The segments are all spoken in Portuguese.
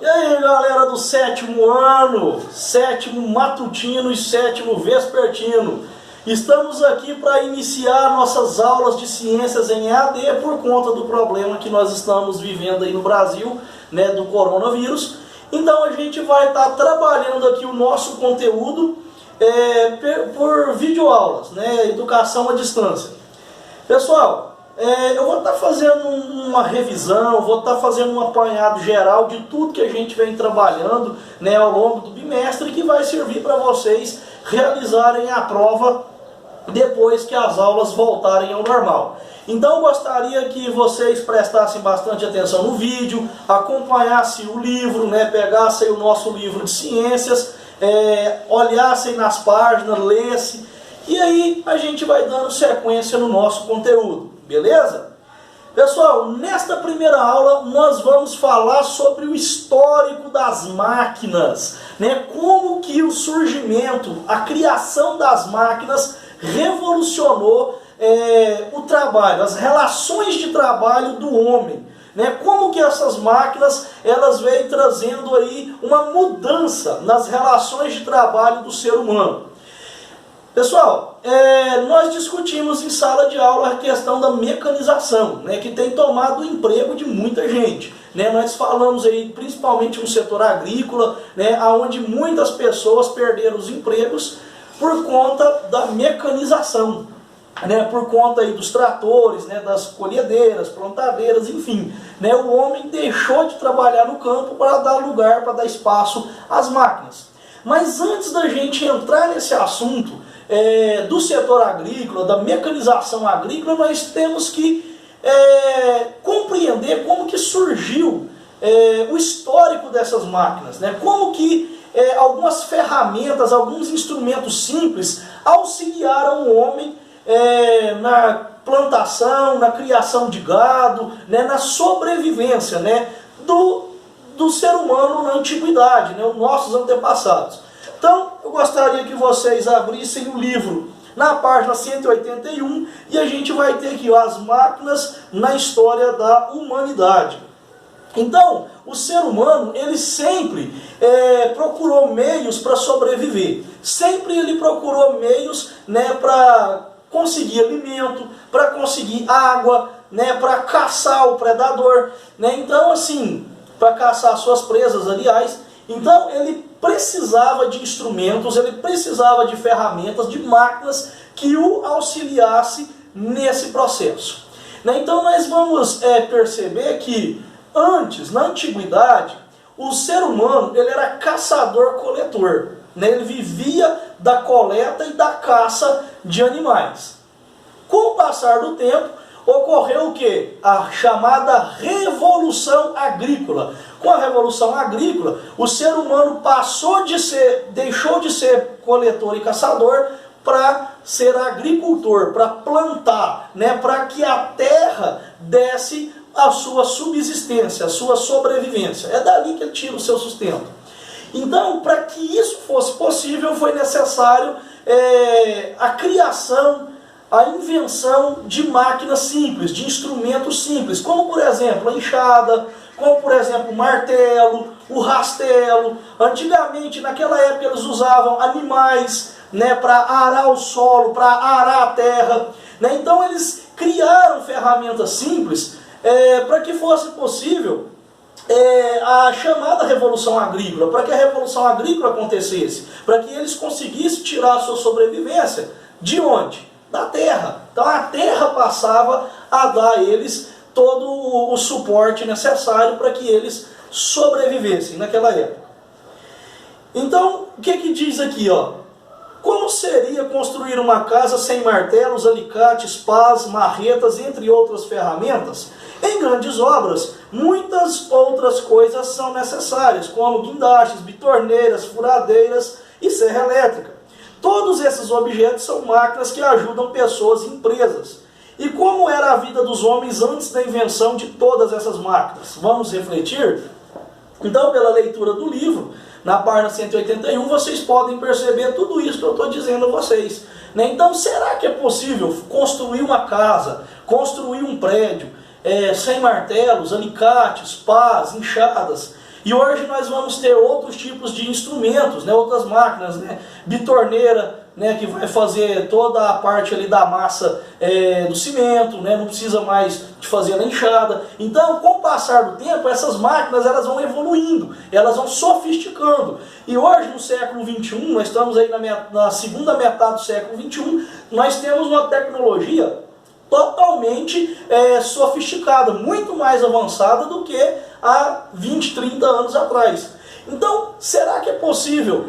E aí, galera do sétimo ano, sétimo matutino e sétimo vespertino, estamos aqui para iniciar nossas aulas de ciências em EAD por conta do problema que nós estamos vivendo aí no Brasil, né, do coronavírus. Então a gente vai estar trabalhando aqui o nosso conteúdo por videoaulas, né, educação à distância. Pessoal, eu vou estar fazendo uma revisão, vou estar fazendo um apanhado geral de tudo que a gente vem trabalhando, né, ao longo do bimestre, que vai servir para vocês realizarem a prova depois que as aulas voltarem ao normal. Então gostaria que vocês prestassem bastante atenção no vídeo, acompanhassem o livro, né, pegassem o nosso livro de ciências, olhassem nas páginas, lessem, e aí a gente vai dando sequência no nosso conteúdo, beleza? Pessoal, nesta primeira aula nós vamos falar sobre o histórico das máquinas, né? Como que o surgimento, a criação das máquinas revolucionou o trabalho, as relações de trabalho do homem, né? Como que essas máquinas elas vêm trazendo aí uma mudança nas relações de trabalho do ser humano. Pessoal, nós discutimos em sala de aula a questão da mecanização, né, que tem tomado o emprego de muita gente. Né? Nós falamos aí principalmente no setor agrícola, né, onde muitas pessoas perderam os empregos por conta da mecanização, né, por conta aí dos tratores, né, das colhedeiras, plantadeiras, enfim. Né, o homem deixou de trabalhar no campo para dar lugar, para dar espaço às máquinas. Mas antes da gente entrar nesse assunto, do setor agrícola, da mecanização agrícola, nós temos que compreender como que surgiu o histórico dessas máquinas, né? Como que algumas ferramentas, alguns instrumentos simples auxiliaram o homem na plantação, na criação de gado, né? Na sobrevivência, né? do ser humano na antiguidade, né? Os nossos antepassados. Então, eu gostaria que vocês abrissem o livro na página 181 e a gente vai ter aqui as máquinas na história da humanidade. Então, o ser humano, ele sempre procurou meios para sobreviver. Sempre ele procurou meios, né, para conseguir alimento, para conseguir água, né, para caçar o predador. Né? Então, assim, para caçar suas presas, aliás. Então ele precisava de instrumentos, ele precisava de ferramentas, de máquinas que o auxiliasse nesse processo. Né? Então nós vamos perceber que antes, na antiguidade, o ser humano ele era caçador-coletor. Né? Ele vivia da coleta e da caça de animais. Com o passar do tempo, ocorreu o quê? A chamada Revolução Agrícola. Com a Revolução Agrícola, o ser humano deixou de ser coletor e caçador para ser agricultor, para plantar, né? Para que a terra desse a sua subsistência, a sua sobrevivência. É dali que ele tira o seu sustento. Então, para que isso fosse possível, foi necessário a criação, a invenção de máquinas simples, de instrumentos simples, como por exemplo a enxada, como por exemplo o martelo, o rastelo. Antigamente, naquela época, eles usavam animais, né, para arar o solo, para arar a terra. Né? Então eles criaram ferramentas simples para que fosse possível a chamada Revolução Agrícola, para que a Revolução Agrícola acontecesse, para que eles conseguissem tirar a sua sobrevivência de onde? Da terra. Então a terra passava a dar a eles todo o suporte necessário para que eles sobrevivessem naquela época. Então, o que diz aqui, ó? Como seria construir uma casa sem martelos, alicates, pás, marretas, entre outras ferramentas? Em grandes obras, muitas outras coisas são necessárias, como guindastes, bitorneiras, furadeiras e serra elétrica. Todos esses objetos são máquinas que ajudam pessoas e empresas. E como era a vida dos homens antes da invenção de todas essas máquinas? Vamos refletir? Então, pela leitura do livro, na página 181, vocês podem perceber tudo isso que eu estou dizendo a vocês. Né? Então, será que é possível construir uma casa, construir um prédio, sem martelos, alicates, pás, enxadas? E hoje nós vamos ter outros tipos de instrumentos, né, outras máquinas, né, bitorneira, né, que vai fazer toda a parte ali da massa do cimento, né, não precisa mais de fazer na enxada. Então, com o passar do tempo, essas máquinas elas vão evoluindo, elas vão sofisticando. E hoje, no século XXI, nós estamos aí na segunda metade do século XXI, nós temos uma tecnologia totalmente sofisticada, muito mais avançada do que há 20, 30 anos atrás. Então, será que é possível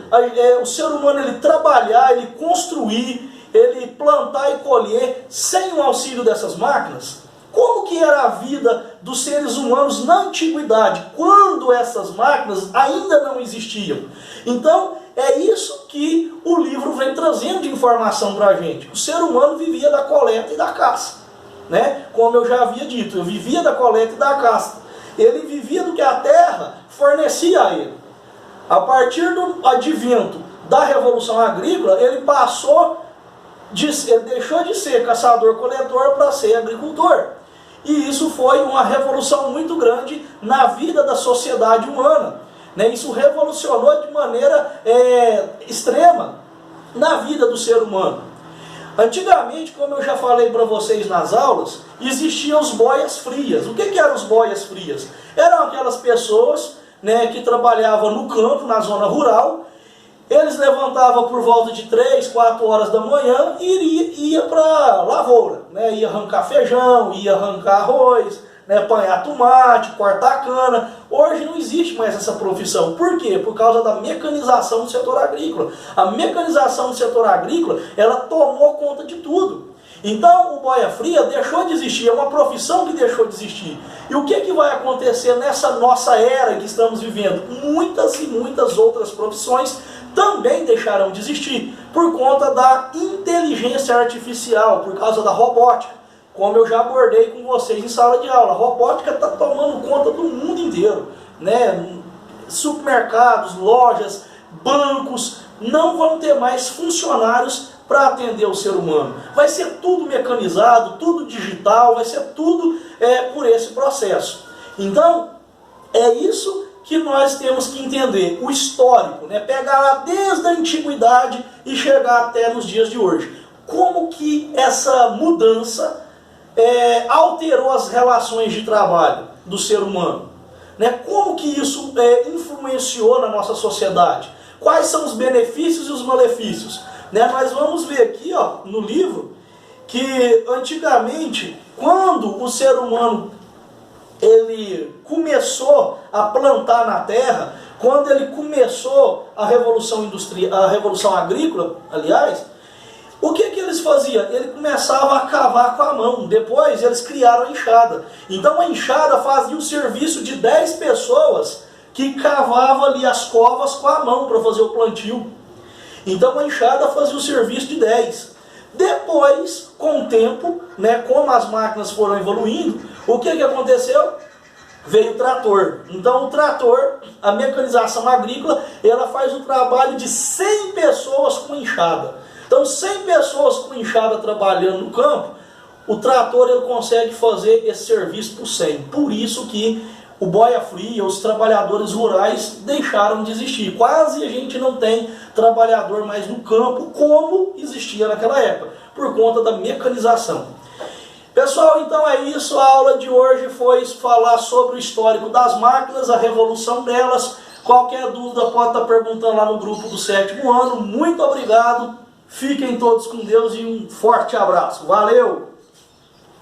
o ser humano ele trabalhar, ele construir, ele plantar e colher sem o auxílio dessas máquinas? Como que era a vida dos seres humanos na antiguidade, quando essas máquinas ainda não existiam? Então, é isso que o livro vem trazendo de informação para a gente. O ser humano vivia da coleta e da caça, né? Como eu já havia dito, eu vivia da coleta e da caça. Ele vivia do que a terra fornecia a ele. A partir do advento da Revolução Agrícola, ele deixou de ser caçador-coletor para ser agricultor. E isso foi uma revolução muito grande na vida da sociedade humana, né? Isso revolucionou de maneira extrema na vida do ser humano. Antigamente, como eu já falei para vocês nas aulas, existiam os boias frias. O que eram os boias frias? Eram aquelas pessoas, né, que trabalhavam no campo, na zona rural. Eles levantavam por volta de 3, 4 horas da manhã e ia para a lavoura, né? Ia arrancar feijão, ia arrancar arroz, né? Apanhar tomate, cortar cana. Hoje não existe mais essa profissão. Por quê? Por causa da mecanização do setor agrícola. A mecanização do setor agrícola, ela tomou conta de tudo. Então o boia fria deixou de existir, é uma profissão que deixou de existir. E o que vai acontecer nessa nossa era que estamos vivendo? Muitas e muitas outras profissões também deixarão de existir por conta da inteligência artificial, por causa da robótica. Como eu já abordei com vocês em sala de aula, a robótica está tomando conta do mundo inteiro, né? Supermercados, lojas, bancos não vão ter mais funcionários para atender o ser humano. Vai ser tudo mecanizado, tudo digital, vai ser tudo por esse processo. Então, é isso que nós temos que entender, o histórico, né? Pegar lá desde a antiguidade e chegar até nos dias de hoje. Como que essa mudança alterou as relações de trabalho do ser humano? Né? Como que isso influenciou na nossa sociedade? Quais são os benefícios e os malefícios? Né? Nós vamos ver aqui, ó, no livro que antigamente, quando o ser humano ele começou a plantar na terra, quando ele começou a revolução industrial, a revolução agrícola, aliás, o que eles faziam? Ele começava a cavar com a mão. Depois eles criaram a enxada. Então a enxada fazia o serviço de 10 pessoas que cavavam ali as covas com a mão para fazer o plantio. Então a enxada fazia o serviço de 10. Depois, com o tempo, né, como as máquinas foram evoluindo, o que aconteceu? Veio o trator. Então o trator, a mecanização agrícola, ela faz o trabalho de 100 pessoas com enxada. Então 100 pessoas com enxada trabalhando no campo, o trator ele consegue fazer esse serviço por 100. Por isso que o boia fria, os trabalhadores rurais deixaram de existir. Quase a gente não tem trabalhador mais no campo como existia naquela época, por conta da mecanização. Pessoal, então é isso. A aula de hoje foi falar sobre o histórico das máquinas, a revolução delas. Qualquer dúvida pode estar perguntando lá no grupo do 7º ano. Muito obrigado, fiquem todos com Deus e um forte abraço. Valeu!